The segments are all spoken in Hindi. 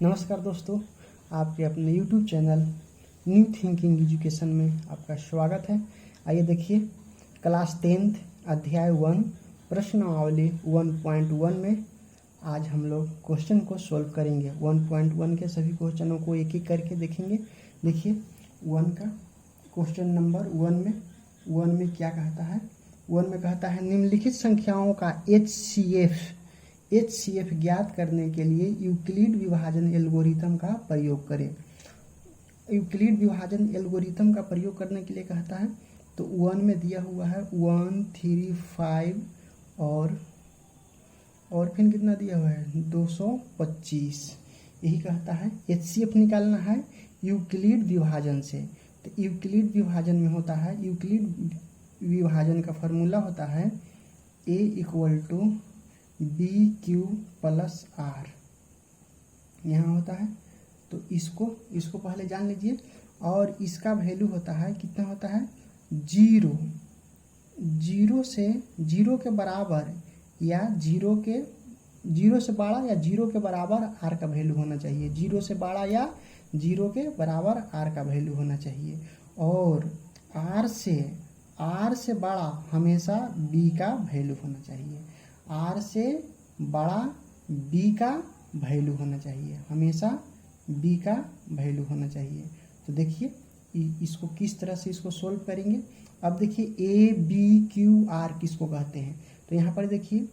नमस्कार दोस्तों, आपके अपने YouTube channel new thinking education में आपका स्वागत है। आइए देखिए, क्लास 10th अध्याय 1 प्रश्नावली 1.1 में आज हम लोग क्वेश्चन को सॉल्व करेंगे। 1.1 के सभी क्वेश्चनों को एक एक करके देखेंगे। देखिए 1 का क्वेश्चन नंबर 1 में क्या कहता है। 1 में कहता है निम्नलिखित संख्याओं का HCF ज्ञात करने के लिए यूक्लिड विभाजन एल्गोरिथम का प्रयोग करें। यूक्लिड विभाजन एल्गोरिथम का प्रयोग करने के लिए कहता है, तो 1 में दिया हुआ है 1, 3, 5 और फिर कितना दिया हुआ है 225। यही कहता है HCF निकालना है यूक्लिड विभाजन से। तो यूक्लिड विभाजन में होता है, यूक्लिड विभाजन का फॉर्मूला होता है A = BQ + R। यहाँ होता है, तो इसको पहले जान लीजिए। और इसका वैल्यू होता है, कितना होता है 0 से 0 के बराबर या 0 से बड़ा या 0 के बराबर R का वैल्यू होना चाहिए। 0 से बड़ा या 0 के बराबर R का वैल्यू होना चाहिए। और R से बड़ा हमेशा B का वैल्यू होना चाहिए। R से बड़ा B का वैल्यू होना चाहिए, हमेशा B का वैल्यू होना चाहिए। तो देखिए इसको किस तरह से इसको सोल्व करेंगे। अब देखिए ABQR किसको कहते हैं, तो यहाँ पर देखिए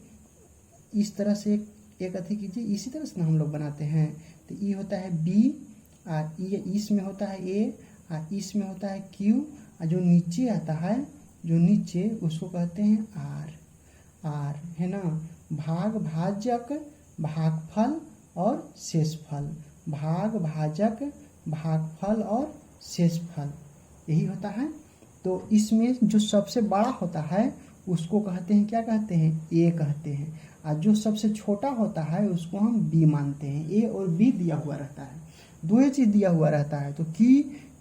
इस तरह से एक अथी कीजिए, इसी तरह से ना हम लोग बनाते हैं। तो E होता है B और इसमें होता है A और इसमें होता है Q और जो नीचे आता है, जो नीचे उसको कहते हैं R है ना। भाग, भाजक, भागफल और शेषफल, भाग, भाजक, भागफल और शेषफल, यही होता है। तो इसमें जो सबसे बड़ा होता है उसको कहते हैं, क्या कहते हैं A कहते हैं। और जो सबसे छोटा होता है उसको हम B मानते हैं। A और B दिया हुआ रहता है, दो चीज़ दिया हुआ रहता है। तो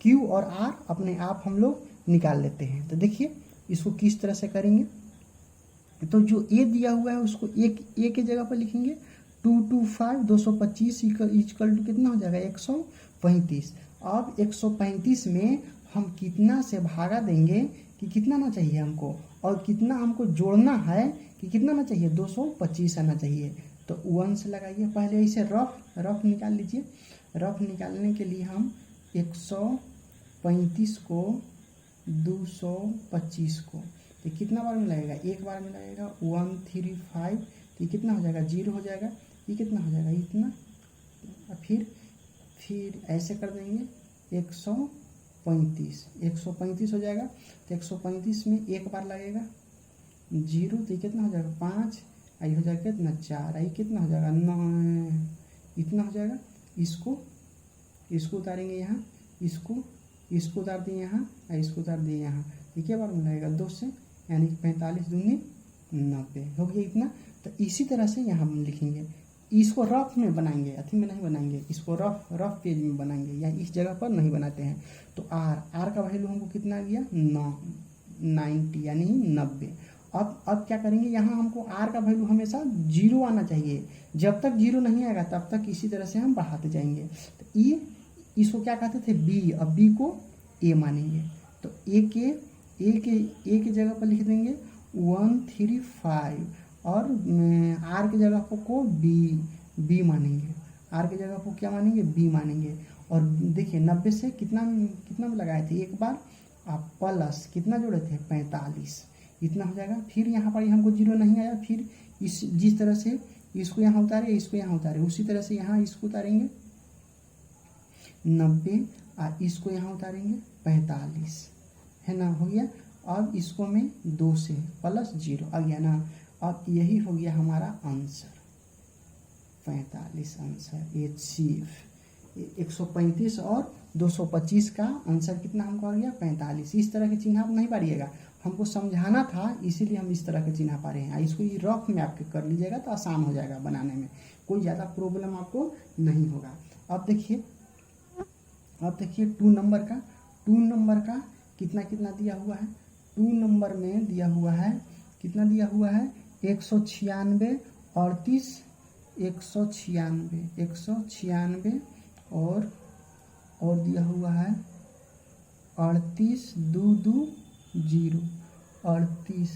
Q और R अपने आप हम लोग निकाल लेते हैं। तो देखिए इसको किस तरह से करेंगे। तो जो A दिया हुआ है उसको A के जगह पर लिखेंगे 2 2 5 225 इक्वल टू कितना हो जाएगा 135। अब 135 में हम कितना से भागा देंगे कि कितना आना चाहिए हमको, और कितना हमको जोड़ना है कि कितना आना चाहिए 225 आना चाहिए। तो 1 से लगाइए, पहले इसे रफ निकाल लीजिए। रफ निकालने के लिए हम 135 को 225 को तो कितना बार में लगेगा, एक बार में लगेगा 1 3 5। तो ये कितना हो जाएगा 0 हो जाएगा। ये कितना हो जाएगा इतना, फिर ऐसे कर देंगे 135 हो जाएगा। तो 135 में एक बार लगेगा 0, तो ये कितना हो जाएगा 5। आई हो जाएगा कितना 4, आई कितना हो जाएगा 9, इतना हो जाएगा। इसको उतारेंगे यहाँ, इसको उतार दिए यहाँ और इसको उतार दिए यहाँ। ये क्या बार में लगेगा 2 से, यानी 45 दूनी 90 हो गया इतना। तो इसी तरह से यहाँ हम लिखेंगे। इसको रफ में बनाएंगे, अथी में नहीं बनाएंगे, इसको रफ पेज में बनाएंगे, या इस जगह पर नहीं बनाते हैं। तो R का वैल्यू हमको कितना आ गया 90 यानी 90। अब क्या करेंगे, यहाँ हमको R का वैल्यू हमेशा 0 आना चाहिए। जब तक 0 नहीं आएगा तब तक इसी तरह से हम बढ़ाते जाएंगे। तो इसको क्या कहते थे B, अब B को A मानेंगे। तो A के जगह पर लिख देंगे 1 3 5 और R के जगह को B मानेंगे। R के जगह को क्या मानेंगे B मानेंगे। और देखिए 90 से कितना में लगाए थे एक बार, आप प्लस कितना जोड़े थे 45, इतना हो जाएगा। फिर यहाँ पर हमको 0 नहीं आया, फिर जिस तरह से इसको यहाँ उतारे, इसको यहाँ उतारे, उसी तरह से यहाँ इसको उतारेंगे 90 और इसको यहाँ उतारेंगे 45, है ना, हो गया। अब इसको में 2 से प्लस 0 आ गया ना। अब यही हो गया हमारा आंसर 45 आंसर HCF। 135 और 225 का आंसर कितना हमको आ गया 45। इस तरह के चिन्ह आप नहीं पारिएगा, हमको समझाना था इसीलिए हम इस तरह के चिन्ह पा रहे हैं। इसको ये रफ में आपके कर लीजिएगा तो आसान हो जाएगा बनाने में, कोई ज़्यादा प्रॉब्लम आपको नहीं होगा। अब देखिए 2 नंबर का कितना दिया हुआ है। 2 नंबर में दिया हुआ है, कितना दिया हुआ है 196, 38 196 और दिया हुआ है 38,220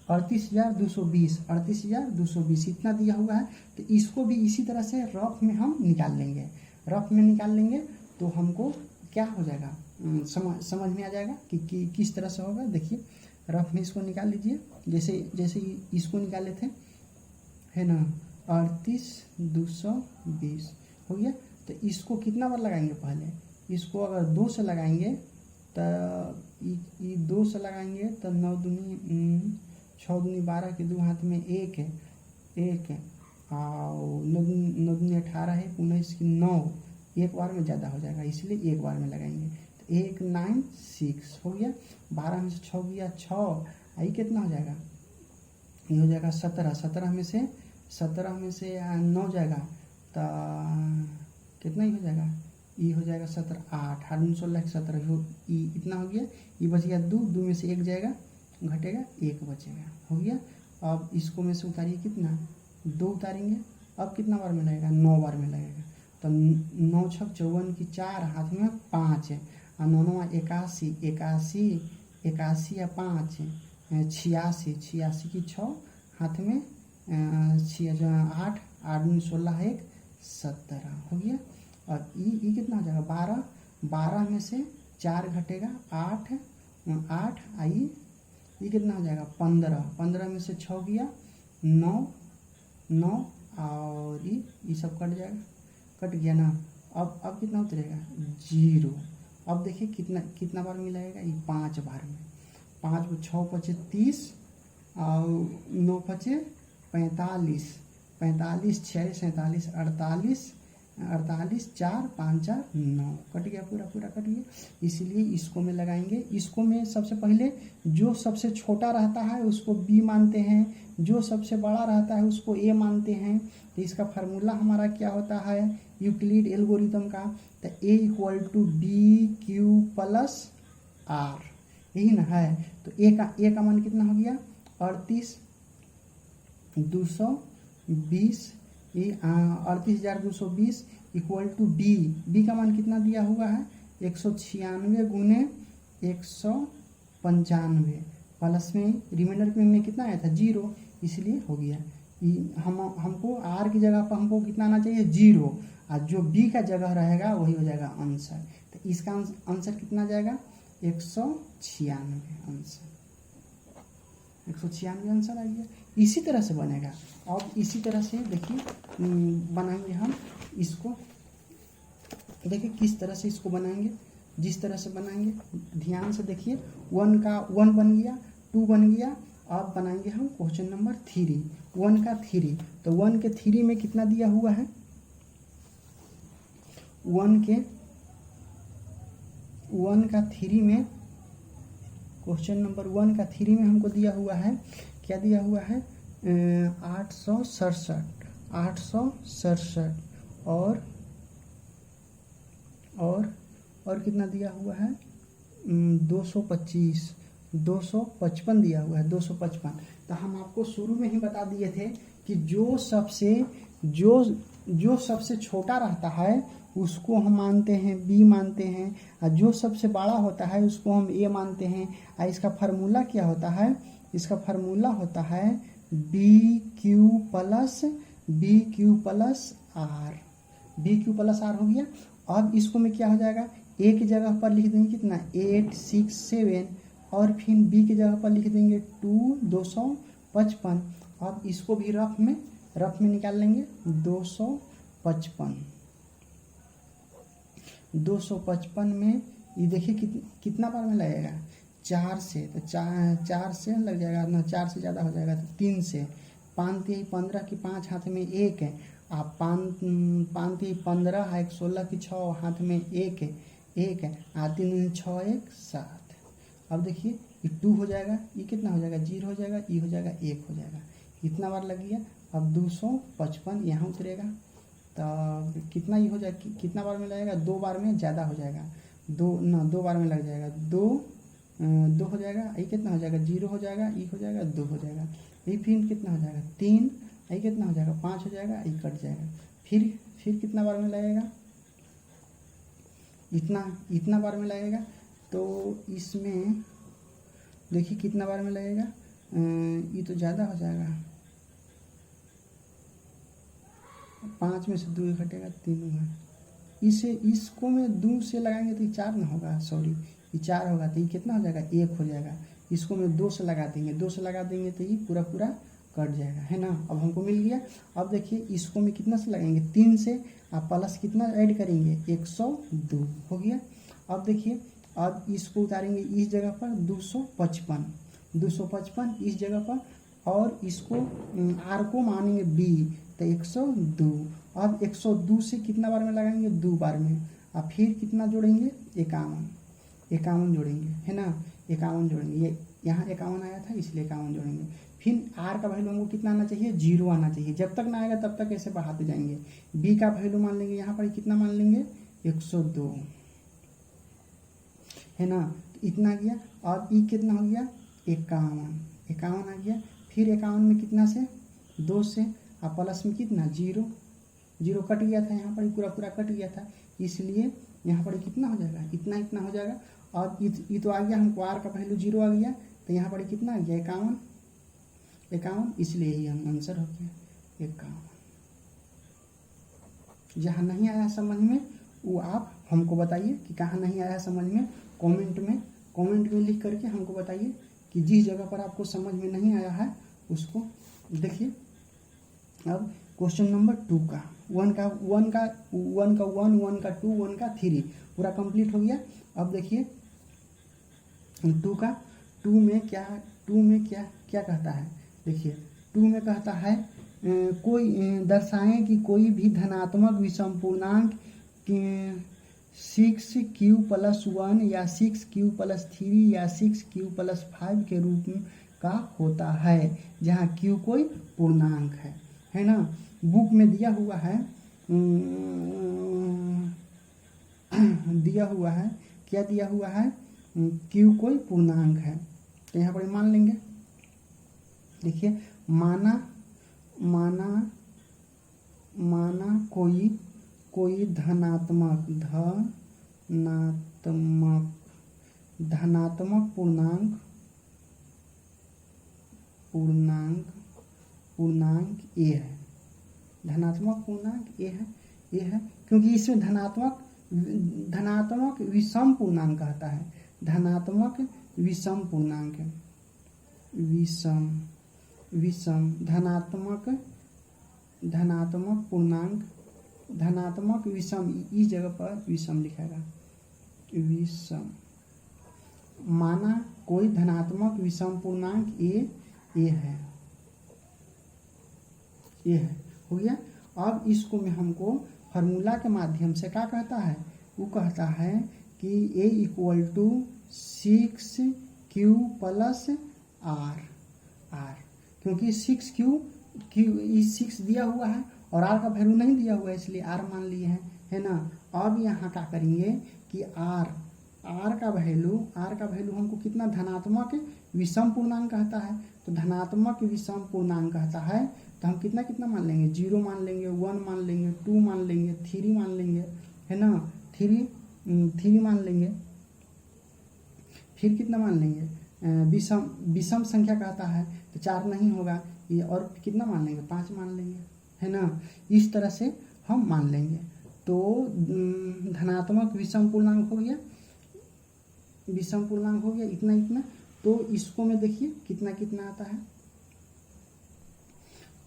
38,220 इतना दिया हुआ है। तो इसको भी इसी तरह से रफ में हम निकाल लेंगे तो हमको क्या हो जाएगा, समझ में आ जाएगा कि किस तरह से होगा। देखिए रफ में इसको निकाल लीजिए, जैसे इसको निकाले थे, है ना, 38,220 हो गया। तो इसको कितना बार लगाएंगे, पहले इसको अगर 2 से लगाएंगे तो 2 से लगाएंगे तो 9 दूनी 6 दूनी 12 के 2 हाथ में 1 है और 9 दूनी 18 है 19 की 9, एक बार में ज़्यादा हो जाएगा इसलिए एक बार में लगाएंगे। तो 196 हो गया, 12 में से 6 गया 6, आई कितना हो जाएगा, ये हो जाएगा 17, 17 में से 9 जाएगा तो कितना ही हो जाएगा, ये हो जाएगा 17, 8 8 16 17 इतना हो गया। ये बच गया 2 में से 1 जाएगा, घटेगा 1 बचेगा, हो गया। अब इसको में से उतारिए, कितना 2 उतारेंगे, अब कितना बार में लगेगा, 9 बार में लगेगा। तो 9 छक 54 की 4, हाथ में 5 है और 9 81 या 5 86 की 6, हाथ में 8 8 16 1 17 हो गया। और ये कितना हो जाएगा, 12 में से 4 घटेगा 8 आई, ये कितना हो जाएगा 15 में से 6 गया 9 और ये सब कट गया ना। अब कितना उतरेगा 0। अब देखिए कितना बार में लगेगा, ये 5 बार में, 5 को 6 पचे 30 और 9 पचे 45 6 47 48 4 5 4 9 कट गया, पूरा कट गया। इसीलिए इसको में लगाएंगे। इसको में सबसे पहले जो सबसे छोटा रहता है उसको B मानते हैं, जो सबसे बड़ा रहता है उसको A मानते हैं। तो इसका फार्मूला हमारा क्या होता है यूक्लिड एल्गोरिथम का, तो A = BQ + R, यही ना है। तो A का मान कितना हो गया 38,220, ये 38,220 = B का मान कितना दिया हुआ है 196 गुने 195 प्लस में रिमाइंडर में कितना आया था 0, इसलिए हो गया। हमको R की जगह पर हमको कितना आना चाहिए 0, और जो B का जगह रहेगा वही हो जाएगा आंसर। तो इसका आंसर कितना जाएगा 196 आंसर आ गया। इसी तरह से बनेगा। अब इसी तरह से देखिए बनाएंगे हम इसको, देखिए किस तरह से इसको बनाएंगे। जिस तरह से बनाएंगे ध्यान से देखिए, 1 का 1 बन गया, 2 बन गया। अब बनाएंगे हम क्वेश्चन नंबर 3, 1 का 3। तो 1 के 3 में कितना दिया हुआ है, 1 का 3 में, क्वेश्चन नंबर 1 का 3 में हमको दिया हुआ है, क्या दिया हुआ है 867 और कितना दिया हुआ है 255 दिया हुआ है 255। तो हम आपको शुरू में ही बता दिए थे कि जो सबसे छोटा रहता है उसको हम मानते हैं B मानते हैं, और जो सबसे बड़ा होता है उसको हम A मानते हैं। और इसका फार्मूला क्या होता है, इसका फार्मूला होता है BQ + R हो गया। अब इसको में क्या हो जाएगा, A की जगह पर लिख देंगे कितना 867 और फिर B की जगह पर लिख देंगे 255। अब इसको भी रफ में निकाल लेंगे 255 में ये देखिए कितना बार में लगेगा 4 से, तो 4 से लग जाएगा ना, 4 से ज़्यादा हो जाएगा तो 3 से, 5 3 15 की 5 हाथ में 1 है, आप 5 3 15 है 16 की 6 हाथ में 1 है, 3 6 1 7। अब देखिए ये 2 हो जाएगा, ये कितना हो जाएगा 0 हो जाएगा, ये हो जाएगा 1 हो जाएगा, कितना बार लग गया। अब 255 यहाँ उतरेगा तो कितना ही हो जाएगा, कितना बार में लगेगा 2 बार में ज़्यादा हो जाएगा, 2 बार में लग जाएगा, 2 हो जाएगा, ये कितना हो जाएगा 0 हो जाएगा, ये हो जाएगा 2 हो जाएगा। ये फिर कितना हो जाएगा 3, ये कितना हो जाएगा 5 हो जाएगा, ये कट जाएगा। फिर कितना बार में लगेगा, इतना बार में लगेगा। तो इसमें देखिए कितना बार में लगेगा, ये तो ज़्यादा हो जाएगा, 5 में से 2 घटेगा 3 है। इसको में 2 से लगाएंगे तो ये 4 ना होगा, सॉरी ये 4 होगा, तो ये कितना हो जाएगा 1 हो जाएगा। इसको में 2 से लगा देंगे, 2 से लगा देंगे तो ये पूरा कट जाएगा, है ना। अब हमको मिल गया। अब देखिए इसको में कितना से लगाएंगे 3 से, आप प्लस कितना ऐड करेंगे 102 हो गया। अब देखिए अब इसको उतारेंगे इस जगह पर 255 इस जगह पर, और इसको आर को मानेंगे बी तो 102। अब 102 से कितना बार में लगाएंगे 2 बार में, अब फिर कितना जोड़ेंगे 51 जोड़ेंगे, है ना, 51 जोड़ेंगे। ये यहाँ 51 आया था इसलिए 51 जोड़ेंगे। फिर आर का वैल्यू हमको कितना आना चाहिए 0 आना चाहिए, जब तक ना आएगा तब तक ऐसे बढ़ाते जाएंगे। बी का वैल्यू मान लेंगे यहाँ पर कितना मान लेंगे 102, है ना, तो इतना गया। और ई कितना हो गया 51 आ गया। फिर 51 में कितना से 2 से, और प्लस में कितना 0 कट गया था, यहाँ पर पूरा कट गया था, इसलिए यहाँ पर कितना हो जाएगा इतना हो जाएगा। और ये तो आ गया हमको आर का वैल्यू 0 आ गया, तो यहाँ पर कितना आ गया 51, इसलिए यही हम आंसर हो गया 51। जहाँ नहीं आया समझ में वो आप हमको बताइए कि कहाँ नहीं आया समझ में, कमेंट में लिख करके हमको बताइए कि जिस जगह पर आपको समझ में नहीं आया है उसको। देखिए अब क्वेश्चन नंबर 2 का 1 का 1 का 1 का 1 1 का 2 1 का 3 पूरा कंप्लीट हो गया। अब देखिए 2 में क्या कहता है। देखिए 2 में कहता है कोई दर्शाएं कि कोई भी धनात्मक विषम पूर्णांक 6q+1 या 6q+3 या 6q+5 के रूप का होता है, जहाँ q कोई पूर्णांक है ना। बुक में दिया हुआ है क्या दिया हुआ है q कोई पूर्णांक है, तो यहाँ पर मान लेंगे। देखिए माना कोई धनात्मक पूर्णांक ए है, धनात्मक पूर्णांक ए है, क्योंकि इसमें धनात्मक विषम पूर्णांक कहता है, धनात्मक विषम पूर्णांक धनात्मक पूर्णांक धनात्मक विषम, इस जगह पर विषम लिखेगा, विषम। माना कोई धनात्मक विषम पूर्णांक ए है हो गया। अब इसको में हमको फार्मूला के माध्यम से क्या कहता है, वो कहता है कि A = 6q+r, क्योंकि 6 दिया हुआ है और r का वैल्यू नहीं दिया हुआ है इसलिए r मान लिए हैं, है ना। अब यहाँ क्या करेंगे कि r का वैल्यू हमको कितना धनात्मक विषम पूर्णांक कहता है, तो धनात्मक विषम पूर्णांक कहता है तो हम कितना मान लेंगे 0 मान लेंगे, 1 मान लेंगे, 2 मान लेंगे, 3 मान लेंगे, है ना, 3 मान लेंगे। फिर कितना मान लेंगे विषम संख्या कहता है तो 4 नहीं होगा ये, और कितना मान लेंगे 5 मान लेंगे, है ना। इस तरह से हम मान लेंगे। तो धनात्मक विषम पूर्णांक हो गया, इतना। तो इसको में देखिए कितना आता है,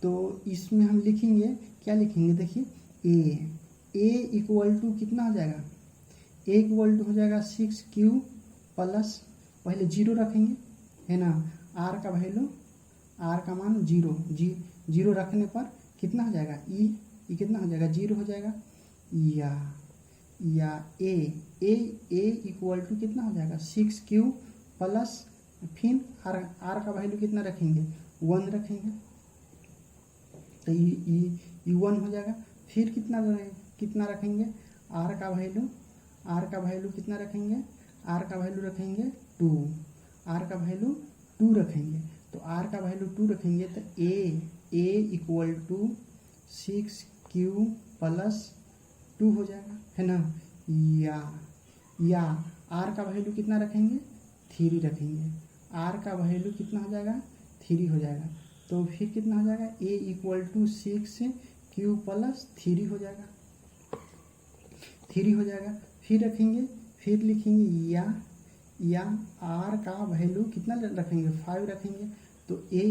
तो इसमें हम लिखेंगे क्या लिखेंगे, देखिए A = कितना हो जाएगा, A = हो जाएगा 6q+, पहले 0 रखेंगे, है ना, r का वैल्यू r का मान 0 रखने पर कितना हो जाएगा ई कितना हो जाएगा 0 हो जाएगा, या A = कितना हो जाएगा 6q+, फिर r का वैल्यू कितना रखेंगे 1 रखेंगे, तो ये 1 हो जाएगा। फिर कितना रखेंगे r का वैल्यू कितना रखेंगे, r का वैल्यू रखेंगे 2, r का वैल्यू 2 रखेंगे। तो आर का वैल्यू 2 रखेंगे तो ए इक्वल टू 6q प्लस 2 हो जाएगा, है ना। या आर का वैल्यू कितना रखेंगे, 3 रखेंगे। आर का वैल्यू कितना हो जाएगा, 3 हो जाएगा। तो फिर कितना हो जाएगा, ए इक्वल टू 6q प्लस 3 हो जाएगा, 3 हो जाएगा। फिर रखेंगे, फिर लिखेंगे या आर का वैल्यू कितना रखेंगे, 5 रखेंगे। तो ए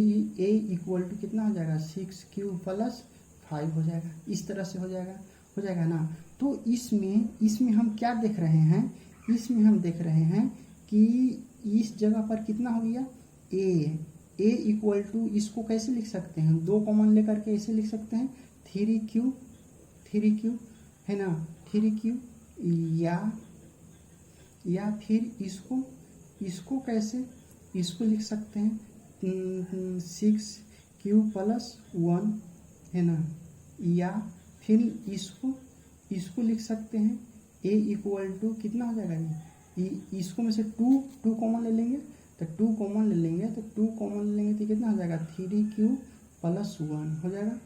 इक्वल टू कितना हो जाएगा, 6q प्लस 5 हो जाएगा। इस तरह से हो जाएगा ना। तो इसमें हम क्या देख रहे हैं, इसमें हम देख रहे हैं कि इस जगह पर कितना हो गया, ए इक्वल टू, इसको कैसे लिख सकते हैं, 2 कॉमन लेकर के ऐसे लिख सकते हैं 3q, है ना, 3q। या फिर इसको कैसे, इसको लिख सकते हैं 6q प्लस 1, है ना। या फिर इसको लिख सकते हैं a इक्वल टू कितना हो जाएगा, ये इसको में से 2 कॉमन ले लेंगे, तो 2 कॉमन ले लेंगे तो कितना हो जाएगा, 3q प्लस 1 हो जाएगा।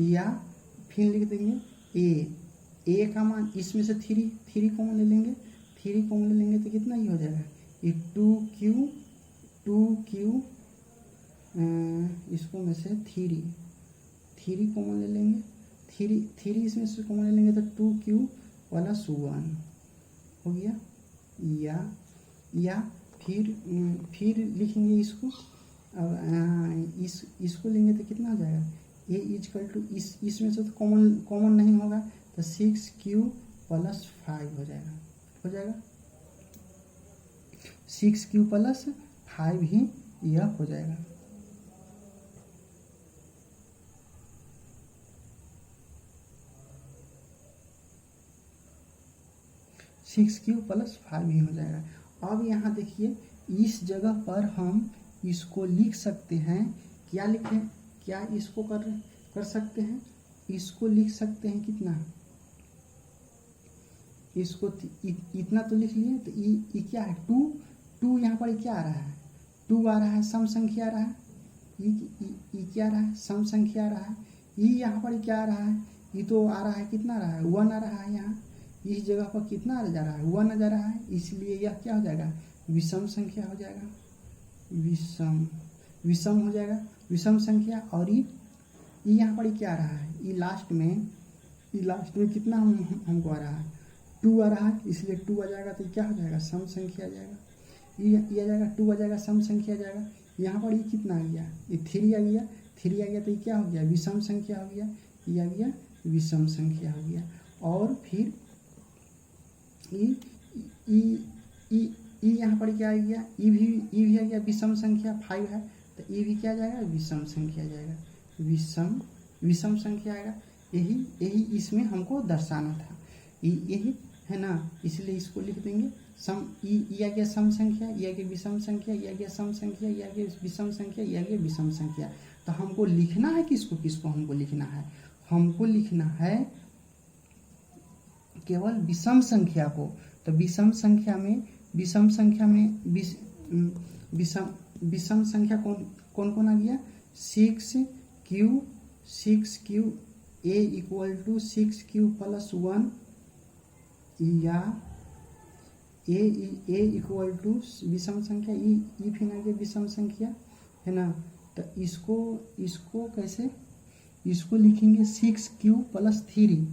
या फिर लिख देंगे a का मान, इसमें से 3 कॉमन ले लेंगे, तो कितना ही हो जाएगा, ये 2q इसको में से 3 कॉमन ले लेंगे, 3 इसमें से कॉमन ले लेंगे तो 2q प्लस 1 हो गया। या फिर लिखेंगे इसको, इसको लेंगे तो कितना हो जाएगा, ए इक्वल टू, इसमें से तो कॉमन नहीं होगा, तो 6q प्लस 5 हो जाएगा 6q प्लस 5 ही यह हो जाएगा। सिक्स क्यू प्लस 5 ही हो जाएगा। अब यहाँ देखिए, इस जगह पर हम इसको लिख सकते हैं, क्या लिखें, क्या इसको कर सकते हैं, इसको लिख सकते हैं कितना, इसको इतना तो लिख लिए। तो ये क्या है, 2 यहाँ पर क्या आ रहा है, 2 आ रहा है, सम संख्या आ रहा है। ये क्या आ रहा है, सम संख्या आ रहा है। ये यहाँ पर क्या आ रहा है, ये तो आ रहा है, कितना आ रहा है, 1 आ रहा है। यहाँ इस जगह पर कितना आ जा रहा है, 1 आ जा रहा है, इसलिए यह क्या हो जाएगा, विषम संख्या हो जाएगा, विषम हो जाएगा, विषम संख्या। और ये यहाँ पर क्या आ रहा है, ये लास्ट में कितना हमको आ रहा है, 2 आ रहा है, इसलिए 2 आ जाएगा। तो क्या हो जाएगा, सम संख्या आ जाएगा, ये आ जाएगा, 2 आ जाएगा, सम संख्या आ जाएगा। यहाँ पर ये कितना आ गया, ये 3 आ गया, तो ये क्या हो गया, विषम संख्या हो गया, ये आ गया विषम संख्या हो गया। और फिर यहाँ पर क्या आ गया, ई भी आ गया, विषम संख्या 5 है, तो ये भी क्या आ जाएगा, विषम संख्या आ जाएगा, विषम संख्या आएगा। यही इसमें हमको दर्शाना था, यही है ना, इसलिए इसको लिख देंगे सम। ये आ गया सम संख्या, ये आ गया विषम संख्या, ये आ गया सम संख्या, ये आ गया विषम संख्या, ये आ गया विषम संख्या। तो हमको लिखना है किसको हमको लिखना है, हमको लिखना है केवल विषम संख्या को। तो विषम संख्या में विषम संख्या कौन आ गया, 6q a equal to 6q plus 1, या a इक्वल टू विषम संख्या, ई फिर आ गया विषम संख्या, है ना। तो इसको कैसे, इसको लिखेंगे 6q प्लस 3,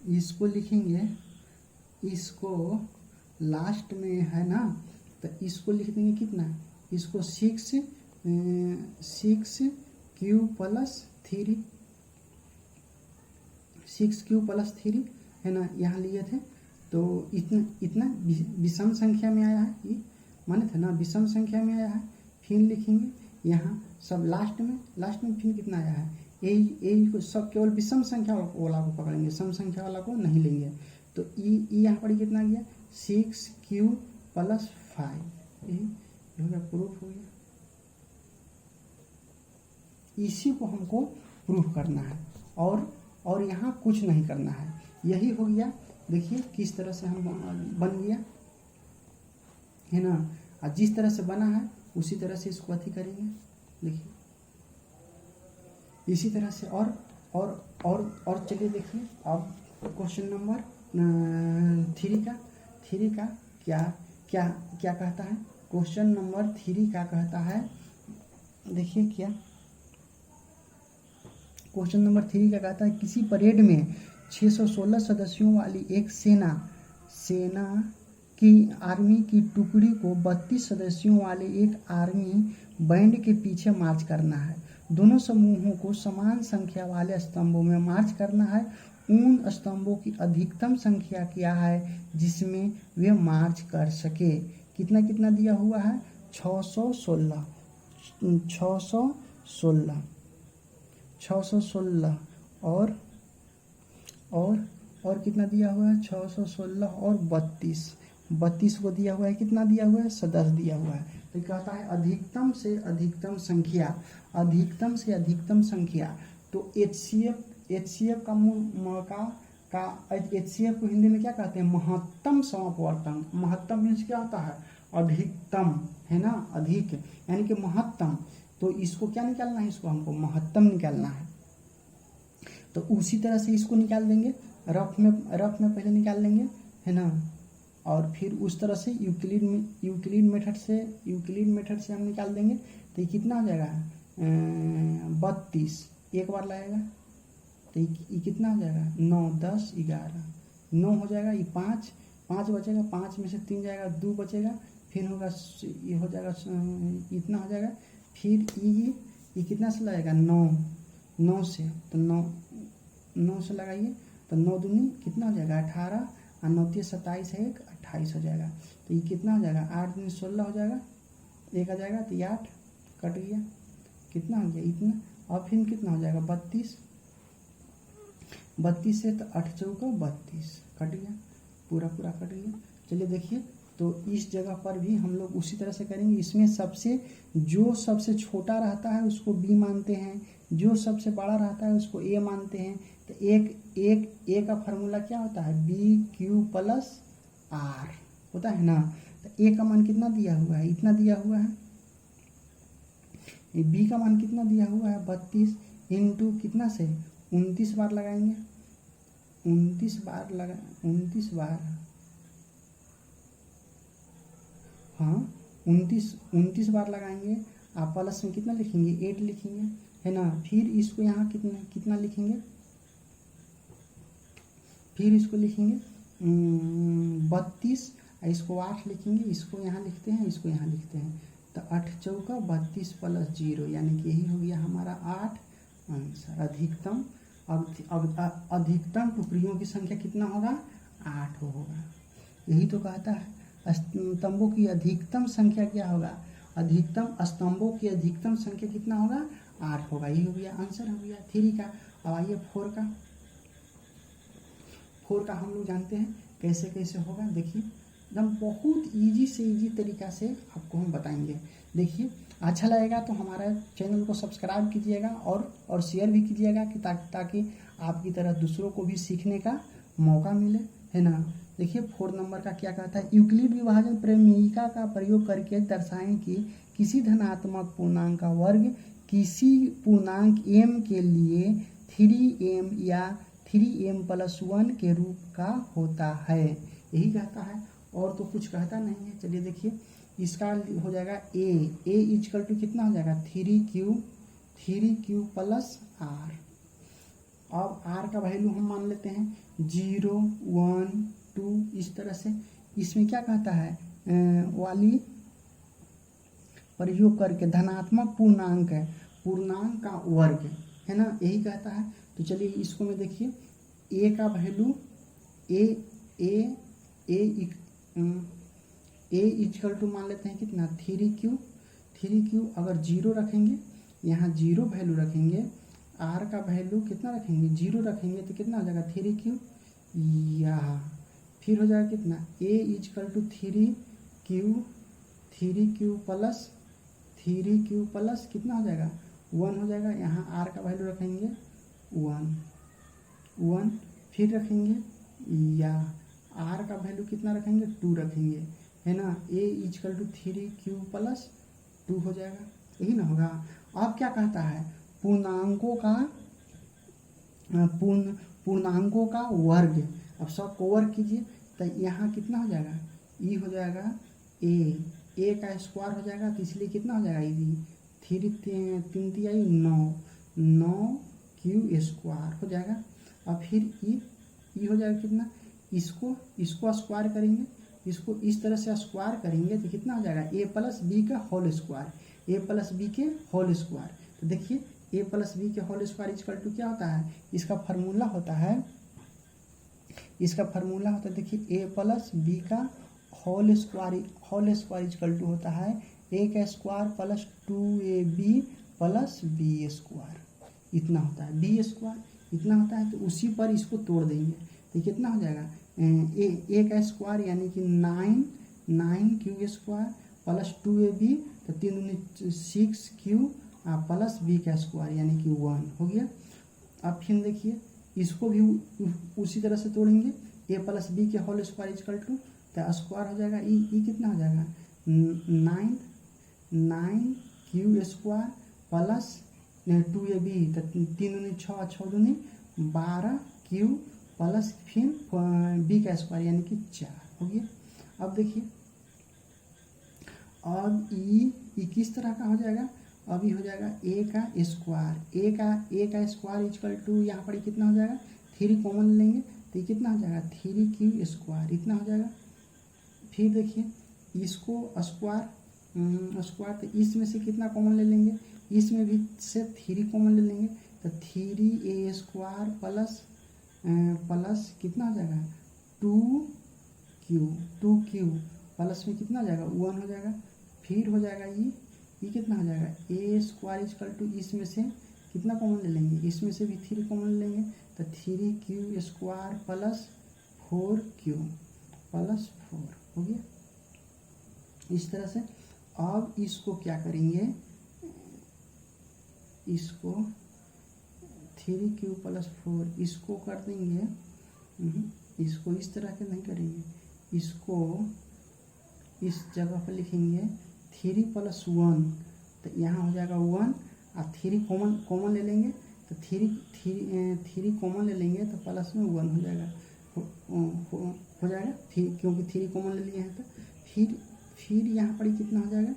इसको लिखेंगे, इसको लास्ट में है ना, तो इसको लिख देंगे कितना, इसको 6q प्लस 3, 6q प्लस 3, है ना, यहाँ लिए थे। तो इतना विषम संख्या में आया है, ये माने थे ना, विषम संख्या में आया है। फिर लिखेंगे यहाँ सब लास्ट में फिर कितना आया है, यही को सब केवल विषम संख्या वाला को पकड़ेंगे, सम संख्या वाला को नहीं लेंगे। तो यहाँ पर कितना गया, 6q प्लस 5, यही हो गया, प्रूफ हो गया। इसी को हमको प्रूफ करना है, और यहाँ कुछ नहीं करना है, यही हो गया। देखिए किस तरह से हम बन गया है ना। और जिस तरह से बना है उसी तरह से इसको अथी करेंगे। देखिए इसी तरह से और चलिए देखिए अब क्वेश्चन नंबर 3 का क्या क्या क्या कहता है। क्वेश्चन नंबर 3 का कहता है, देखिए क्या क्वेश्चन नंबर 3 का कहता है, किसी परेड में 616 सदस्यों वाली एक सेना की आर्मी की टुकड़ी को 32 सदस्यों वाले एक आर्मी बैंड के पीछे मार्च करना है। दोनों समूहों को समान संख्या वाले स्तंभों में मार्च करना है। उन स्तंभों की अधिकतम संख्या क्या है जिसमें वे मार्च कर सके। कितना कितना दिया हुआ है, 616 और कितना दिया हुआ है, 616 और 32 को दिया हुआ है। कितना दिया हुआ है, 10 दिया हुआ है। तो कहता है अधिकतम से अधिकतम संख्या। तो HCF HCF को हिंदी में क्या कहते हैं, महत्तम समापवर्तन। महत्तम मीन्स क्या होता है, अधिकतम, है ना, अधिक यानी कि महत्तम। तो इसको क्या निकालना है, इसको हमको महत्तम निकालना है। तो उसी तरह से इसको निकाल देंगे, रफ में पहले निकाल लेंगे, है ना। और फिर उस तरह से यूक्लिड मेथड से हम निकाल देंगे। तो ये कितना हो जाएगा, 32 एक बार लगेगा। तो ये कितना हो जाएगा, 9 10 11 9 हो जाएगा। ये 5 बचेगा, 5 में से 3 जाएगा, 2 बचेगा। फिर होगा ये हो जाएगा, इतना हो जाएगा। फिर ये कितना से लगेगा, 9 से। तो 9 से लगाइए तो 9 दूनी कितना हो जाएगा, 18 और 9 3 27 है, 28 हो जाएगा। तो ये कितना हो जाएगा, 8 दूनी 16 हो जाएगा, 1 आ जाएगा। तो ये 8 कट गया, कितना हो गया, इतना। और फिर कितना हो जाएगा, 32 से। तो 8 चौका 32 कट गया, पूरा कट गया। चलिए देखिए, तो इस जगह पर भी हम लोग उसी तरह से करेंगे। इसमें जो सबसे छोटा रहता है उसको B मानते हैं, जो सबसे बड़ा रहता है उसको A मानते हैं। तो एक का फार्मूला क्या होता है, BQ + R होता है ना। तो A का मान कितना दिया हुआ है, इतना दिया हुआ है। B का मान कितना दिया हुआ है, 32 इंटू कितना से 29 बार लगाएंगे, 29 बार हाँ 29 बार लगाएंगे। आप प्लस में कितना लिखेंगे, 8 लिखेंगे, है ना। फिर इसको यहाँ कितना लिखेंगे, फिर इसको लिखेंगे 32, इसको 8 लिखेंगे, इसको यहाँ लिखते हैं, इसको यहाँ लिखते हैं। तो 8 चौका 32 + 0 यानी कि यही हो गया हमारा 8 आंसर। अधिकतम टुकड़ियों की संख्या कितना होगा, 8 होगा। यही तो कहता है स्तंभों की अधिकतम संख्या क्या होगा, अधिकतम स्तंभों की अधिकतम संख्या कितना होगा, 8 होगा। यही हो गया आंसर, हो गया 3 का। अब आइए 4 का हम लोग जानते हैं कैसे होगा। देखिए एकदम बहुत इजी से इजी तरीका से आपको हम बताएंगे। देखिए अच्छा लगेगा तो हमारा चैनल को सब्सक्राइब कीजिएगा और शेयर भी कीजिएगा कि ताकि आपकी तरह दूसरों को भी सीखने का मौका मिले, है ना। देखिए 4 नंबर का क्या कहता है, यूक्लिड विभाजन प्रमेयिका का प्रयोग करके दर्शाएं कि किसी धनात्मक पूर्णांक का वर्ग किसी पूर्णांक m के लिए 3m या 3m + 1 के रूप का होता है। यही कहता है और तो कुछ कहता नहीं है। चलिए देखिए इसका हो जाएगा a = कितना हो जाएगा, 3q + r। अब r का वैल्यू हम मान लेते हैं 0 1 2 इस तरह से। इसमें क्या कहता है, वाली प्रयोग करके धनात्मक पूर्णांक का वर्ग, है ना, यही कहता है। तो चलिए इसको में देखिए a का वैल्यू a = मान लेते हैं कितना, 3q। अगर 0 रखेंगे, यहाँ 0 वैल्यू रखेंगे, r का वैल्यू कितना रखेंगे, 0 रखेंगे, तो कितना हो जाएगा 3q। यहाँ फिर हो जाएगा कितना, a = 3q प्लस कितना हो जाएगा, 1 हो जाएगा। यहाँ r का वैल्यू रखेंगे 1। फिर रखेंगे या आर का वैल्यू कितना रखेंगे 2 रखेंगे, है ना। ए इजकल टू 3 प्लस 2 हो जाएगा, यही ना होगा। अब क्या कहता है पूर्णांकों का वर्ग। अब सब को वर्ग कीजिए तो यहाँ कितना हो जाएगा ई हो जाएगा ए का स्क्वायर हो जाएगा, तो इसलिए कितना हो जाएगा ई 3 तिहाई 9 क्यू स्क्वायर हो जाएगा। अब फिर ई हो जाएगा कितना, इसको स्क्वायर करेंगे, इसको इस तरह से स्क्वायर करेंगे तो कितना हो जाएगा ए प्लस बी का whole square, A plus B के होल स्क्वायर। तो देखिए ए प्लस बी के होल स्क्वायर इक्वल टू क्या होता है, इसका फार्मूला होता है देखिए ए प्लस बी का होल स्क्वायर इक्वल टू होता है ए का square plus 2ab plus B square, इतना होता है बी स्क्वायर इतना होता है। तो उसी पर इसको तोड़ देंगे तो कितना हो जाएगा ए का स्क्वायर यानी कि 9 क्यू स्क्वायर प्लस 2ab, तो 3 6 क्यू प्लस बी का स्क्वायर यानी कि 1 हो गया। अब फिर देखिए इसको भी उसी तरह से तोड़ेंगे, ए प्लस बी के होल स्क्वायर इक्वल टू तो स्क्वायर हो जाएगा ई कितना हो जाएगा 9 क्यू स्क्वायर प्लस 2ab, तो 3 6 दूनी 12 क्यू प्लस फिर बी का स्क्वायर यानी कि 4 हो गया। अब देखिए अब ई किस तरह का हो जाएगा, अभी हो जाएगा ए का स्क्वायर, ए का स्क्वायर इक्वल टू यहाँ पर कितना हो जाएगा 3 कॉमन लेंगे तो ये कितना हो जाएगा 3 क्यू स्क्वायर इतना हो जाएगा। फिर देखिए इसको स्क्वायर तो इसमें से कितना कॉमन ले लेंगे, इसमें भी से 3 कॉमन ले लेंगे तो 3a स्क्वायर प्लस कितना हो जाएगा 2 क्यू प्लस में कितना हो जाएगा 1 हो जाएगा। फिर हो जाएगा ये कितना हो जाएगा ए स्क्वायर इक्वल टू इसमें से कितना कॉमन ले लेंगे, इसमें से भी 3 कॉमन ले लेंगे तो 3 Q square plus 4 Q plus 4 हो गया। इस तरह से अब इसको क्या करेंगे, इसको 3 क्यू प्लस 4 इसको कर देंगे, इसको इस तरह के नहीं करेंगे, इसको इस जगह पर लिखेंगे 3 प्लस 1, तो यहाँ हो जाएगा 1 और 3 कॉमन ले लेंगे तो 3 कॉमन ले लेंगे तो प्लस में 1 हो जाएगा हो जाएगा क्योंकि 3 कॉमन ले लिए हैं। तो फिर यहाँ पर कितना हो जाएगा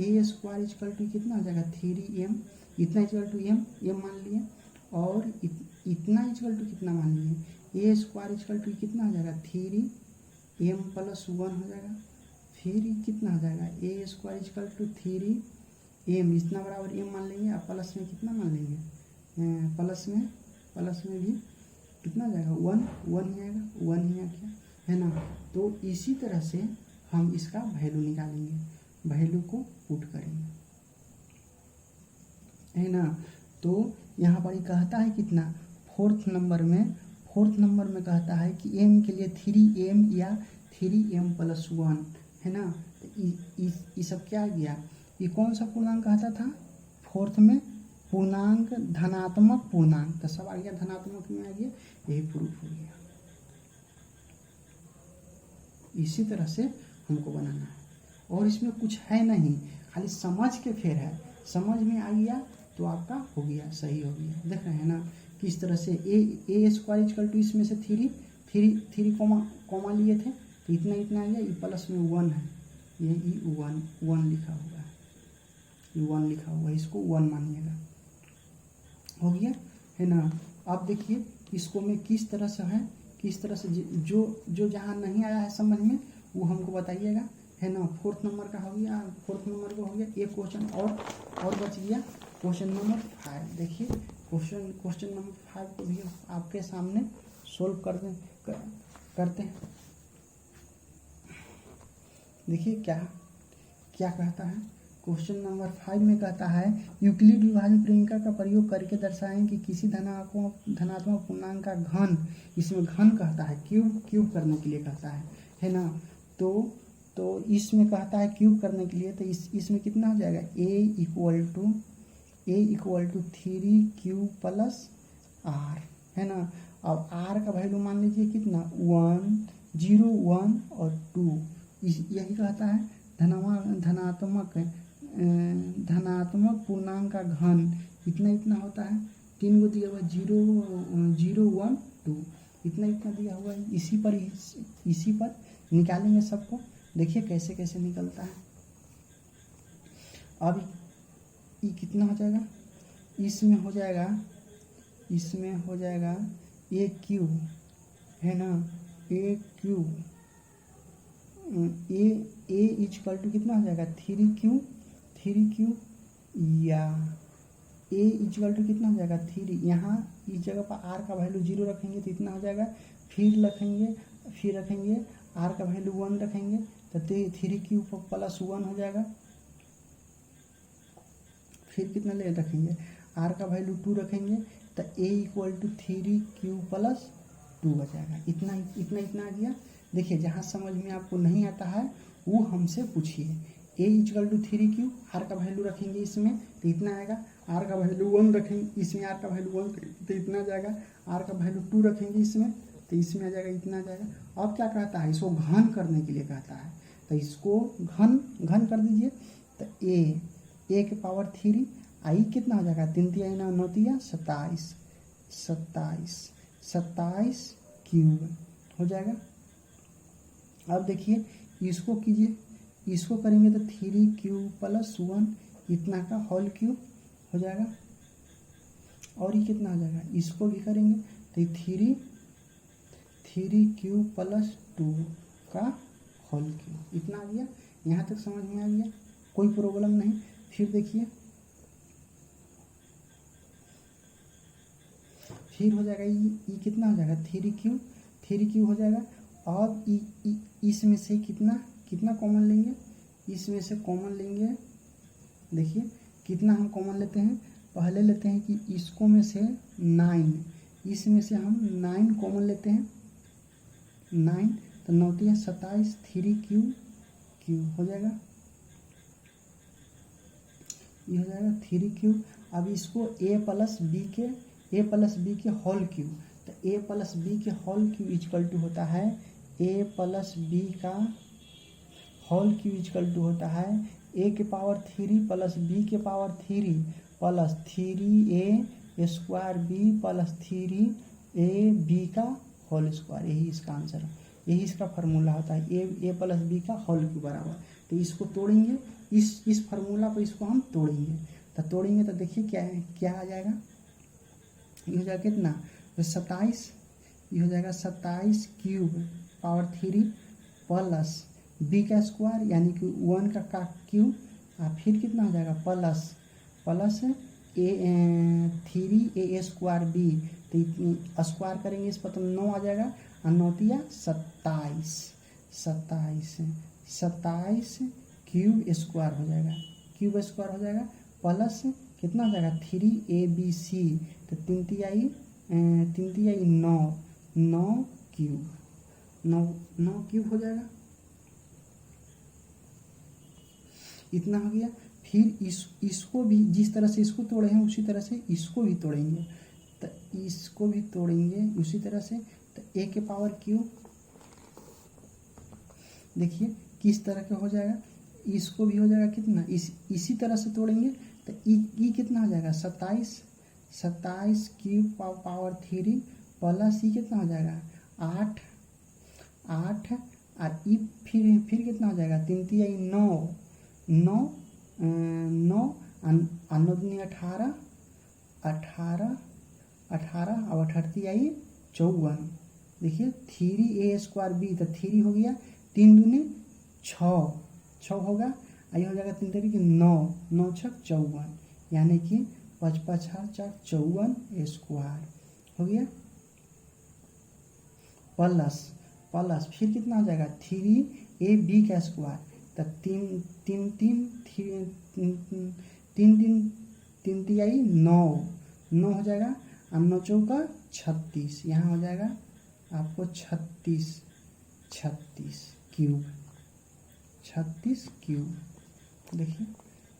ए स्क्वायर इक्वल टू कितना हो जाएगा 3m, इतना इक्वल टू m मान लिए, और इतना इक्वल टू कितना मान लिए ए स्क्वायर इक्वल टू कितना हो जाएगा 3m प्लस 1 हो जाएगा। फिर कितना हो जाएगा ए स्क्वायर इक्वल टू 3m इतना बराबर m मान लेंगे और प्लस में कितना मान लेंगे प्लस में भी कितना हो जाएगा 1 ही आएगा, 1 ही आ गया है ना। तो इसी तरह से हम इसका वैल्यू निकालेंगे, वैल्यू को पुट करेंगे है ना। तो यहाँ पर कहता है कितना फोर्थ नंबर में कहता है कि m के लिए 3m या 3m प्लस 1 है ना। तो ये सब क्या गया, ये कौन सा पूर्णांक कहता था फोर्थ में पूर्णांक धनात्मक पूर्णांक, तो सब आ गया धनात्मक में आ गया, यही प्रूफ हो गया। इसी तरह से हमको बनाना है और इसमें कुछ है नहीं, खाली समझ के फेर है, समझ में आ गया तो आपका हो गया, सही हो गया। देख रहे हैं ना किस तरह से ए स्क्वायर इक्वल टू इसमें से 3 कॉमा लिए थे तो इतना आ गया, ये प्लस में 1 है, ये 1 लिखा हुआ है, ये 1 लिखा हुआ है, इसको 1 मानिएगा, हो गया है ना। अब देखिए इसको में किस तरह से जो जहाँ नहीं आया है समझ में वो हमको बताइएगा है ना। फोर्थ नंबर का हो गया, एक क्वेश्चन और बच गया, क्वेश्चन नंबर 5। देखिए क्वेश्चन नंबर 5 को भी आपके सामने सोल्व करते हैं। देखिए क्या कहता है, क्वेश्चन नंबर 5 में कहता है यूक्लिड विभाजन प्रेमिका का प्रयोग करके दर्शाएं कि किसी धनात्मक पूर्णांक का घन, इसमें घन कहता है क्यूब करने के लिए कहता है ना। तो इसमें कहता है क्यूब करने के लिए, तो इसमें कितना हो जाएगा a equal to 3 Q plus r है ना। अब आर का वैल्यू मान लीजिए कितना 1 0 1 और 2, यही कहता है धनात्मक पूर्णांक का घन इतना इतना होता है। 3 को दिया हुआ 0 0 1 2, इतना इतना दिया हुआ है। इसी पर निकालेंगे सबको, देखिए कैसे कैसे निकलता है। अब ये कितना हो जाएगा, इसमें हो जाएगा ए क्यू है ना, ए क्यू ए इक्वल टू कितना हो जाएगा 3Q या ए इक्वल टू कितना हो जाएगा 3। यहाँ इस जगह पर आर का वैल्यू 0 रखेंगे तो इतना हो जाएगा, फिर रखेंगे आर का वैल्यू 1 रखेंगे तो 3Q प्लस 1 हो जाएगा। फिर कितना ले रखेंगे आर का वैल्यू 2 रखेंगे तो ए इक्वल टू 3Q प्लस 2 हो जाएगा। इतना आ गया। देखिए जहाँ समझ में आपको नहीं आता है वो हमसे पूछिए। ए इक्वल टू 3Q, आर का वैल्यू रखेंगे इसमें तो इतना आएगा, आर का वैल्यू 1 रखेंगे इसमें, आर का वैल्यू 1 तो इतना आ जाएगा, आर का वैल्यू 2 रखेंगे इसमें तो इसमें आ जाएगा, इतना आ जाएगा। अब क्या कहता है, इसको घन करने के लिए कहता है, तो इसको घन कर दीजिए। तो ए के पावर 3 आई कितना हो जाएगा 3 3 9 9 27 क्यूब हो जाएगा। अब देखिए इसको कीजिए, इसको करेंगे तो 3Q प्लस 1 इतना का होल क्यूब हो जाएगा। और ये कितना हो जाएगा, इसको भी करेंगे तो 3Q प्लस 2 का होल क्यूब, इतना आ गया। यहाँ तक समझ में आ गया, कोई प्रॉब्लम नहीं। फिर देखिए फिर हो जाएगा ये कितना हो जाएगा 3Q हो जाएगा। अब इसमें से कितना कॉमन लेंगे, इसमें से कॉमन लेंगे। देखिए कितना हम कॉमन लेते हैं, पहले लेते हैं कि इसको में से 9, इसमें से हम 9 कॉमन लेते हैं, 9 तो 9 3 27 3Q हो जाएगा, ये हो जाएगा 3Q। अब इसको a प्लस बी के होल क्यूब, तो a प्लस बी के होल क्यूब इक्वल टू होता है a प्लस बी का होल क्यूब इक्वल टू होता है a के पावर 3 प्लस b के power 3 plus 3a square b plus 3ab का होल स्क्वायर। यही इसका आंसर है, यही इसका फार्मूला होता है, a प्लस बी का होल क्यूब बराबर। तो इसको तोड़ेंगे, इस फार्मूला को इसको हम तोड़ेंगे तो देखिए क्या आ जाएगा, ये हो जाएगा कितना तो 27, ये हो जाएगा 27 क्यूब पावर 3 प्लस बी का स्क्वायर यानी कि 1 का क्यूब, और फिर कितना हो जाएगा प्लस ए 3a स्क्वायर बी, तो स्क्वायर करेंगे इस पर तो 9 आ जाएगा, और 9 तिया 27 क्यूब स्क्वायर हो जाएगा, प्लस कितना हो जाएगा 3abc, तो 3 तियाई 9 क्यूब हो जाएगा, इतना हो गया। फिर इसको भी जिस तरह से इसको तोड़े हैं उसी तरह से इसको भी तोड़ेंगे, तो इसको भी तोड़ेंगे उसी तरह से। तो a के पावर क्यूब देखिए किस तरह का हो जाएगा, इसको भी हो जाएगा कितना, इसी तरह से तोड़ेंगे तो ई कितना हो जाएगा 27 क्यूब पावर 3 प्लस ई कितना हो जाएगा 8 और ई फिर कितना हो जाएगा 3 तिया 9 9 दूनी 18 और 18 आई 54। देखिए 3a स्क्वायर बी, तो 3 हो गया, 3 दूनी 6 होगा, आई हो जाएगा 3 तरीके 9 6 54, यानी कि 5 5 4 54 स्क्वायर हो गया, प्लस फिर कितना हो जाएगा 3ab का स्क्वायर, तो 3 तियाई 9 हो जाएगा, और 9 चौका 36, यहाँ हो जाएगा आपको 36 क्यूब, देखिए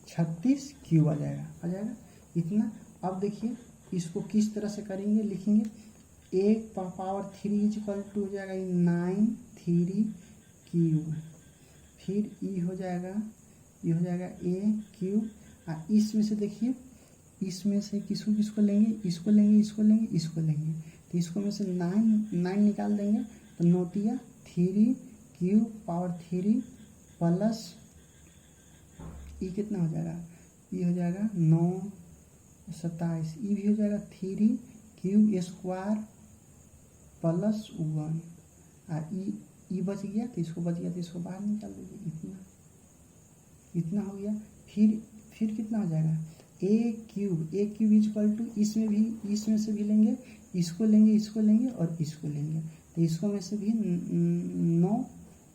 36 क्यूब आ जाएगा इतना। अब देखिए इसको किस तरह से करेंगे, लिखेंगे 1 पावर 3 इक्वल टू हो जाएगा 9 3 क्यूब, फिर ये हो जाएगा a क्यूब। इसमें से देखिए, इसमें से किसको किसको लेंगे, इसको लेंगे, इसको लेंगे, इसको लेंगे, तो इसको में से 9 निकाल देंगे तो 9 तिया 3 क्यूब पावर 3 प्लस ये कितना हो जाएगा, ये हो जाएगा 9 27, ये भी हो जाएगा 3 क्यूब स्क्वायर प्लस 1। ये बच गया तो इसको बच गया तो इसको बाहर निकाल दीजिए, इतना हो गया। फिर कितना हो जाएगा, a क्यूब इक्वल टू इसमें से भी लेंगे, इसको लेंगे, इसको लेंगे और इसको लेंगे, तो इसको में से भी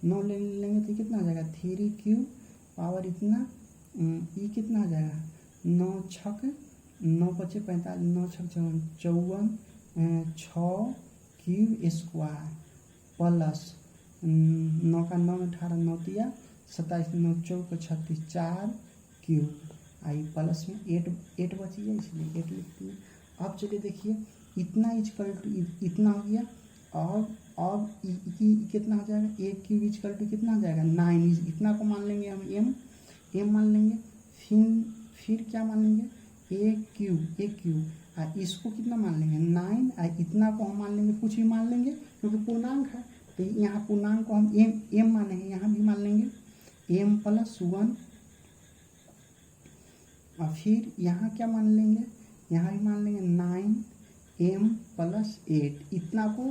9 ले लेंगे तो कितना हो जाएगा 3 क्यूब पावर इतना, ये कितना हो जाएगा 9 छक 9 पचे 45, 9 छक 54, 6 क्यूब स्क्वायर प्लस 9 का 9 18 9 तिया 27, 9 चौक 36 4 क्यूब, आई प्लस में 8 बची है इसलिए 8 लिखती है। अब चलिए देखिए, इतना इक्वल टू इतना हो गया, और अब कितना हो जाएगा, a क्यूब इक्वल टू कितना हो जाएगा 9, इतना को मान लेंगे हम m मान लेंगे, फिर क्या मान लेंगे a क्यूब, इसको कितना मान लेंगे 9, इतना को हम मान लेंगे, कुछ भी मान लेंगे क्योंकि पूर्णांक है, तो यहाँ पूर्णांक को हम m मानेंगे, यहाँ भी मान लेंगे m प्लस 1, और फिर यहाँ क्या मान लेंगे, यहाँ भी मान लेंगे 9m प्लस 8, इतना को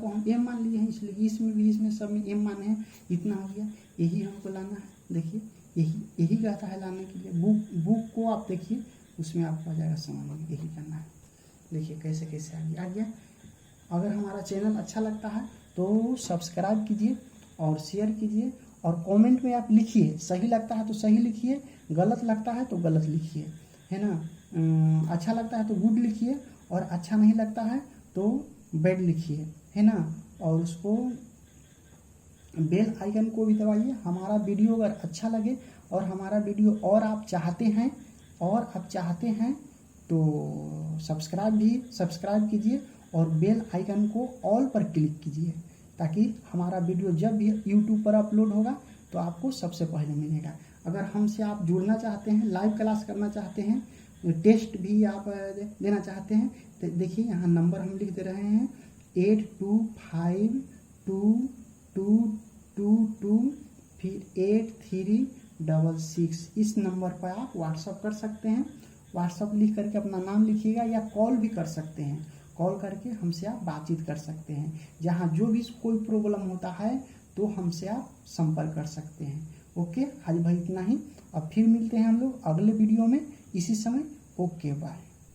हम m मान लिए हैं, इसलिए इसमें सब में m माने हैं, इतना हो गया। यही हमको लाना है, देखिए यही कहता है लाने के लिए। बुक को आप देखिए, उसमें आपको आ जाएगा समझ में, यही करना है। देखिए कैसे कैसे आ गया। अगर हमारा चैनल अच्छा लगता है तो सब्सक्राइब कीजिए और शेयर कीजिए, और कमेंट में आप लिखिए, सही लगता है तो सही लिखिए, गलत लगता है तो गलत लिखिए, है ना। अच्छा लगता है तो गुड लिखिए, और अच्छा नहीं लगता है तो बैड लिखिए, है ना। और उसको बेल आइकन को भी दबाइए। हमारा वीडियो अगर अच्छा लगे और हमारा वीडियो और आप चाहते हैं तो सब्सक्राइब कीजिए और बेल आइकन को ऑल पर क्लिक कीजिए, ताकि हमारा वीडियो जब भी यूट्यूब पर अपलोड होगा तो आपको सबसे पहले मिलेगा। अगर हमसे आप जुड़ना चाहते हैं, लाइव क्लास करना चाहते हैं, टेस्ट भी आप देना चाहते हैं, तो देखिए यहाँ नंबर हम लिख दे रहे हैं 82522222, फिर 8366। इस नंबर पर आप व्हाट्सअप कर सकते हैं। व्हाट्सअप लिख करके अपना नाम लिखिएगा, या कॉल भी कर सकते हैं, कॉल करके हमसे आप बातचीत कर सकते हैं। जहाँ जो भी कोई प्रॉब्लम होता है तो हमसे आप संपर्क कर सकते हैं। ओके, आज भाई इतना ही, अब फिर मिलते हैं हम लोग अगले वीडियो में इसी समय। Okay bye.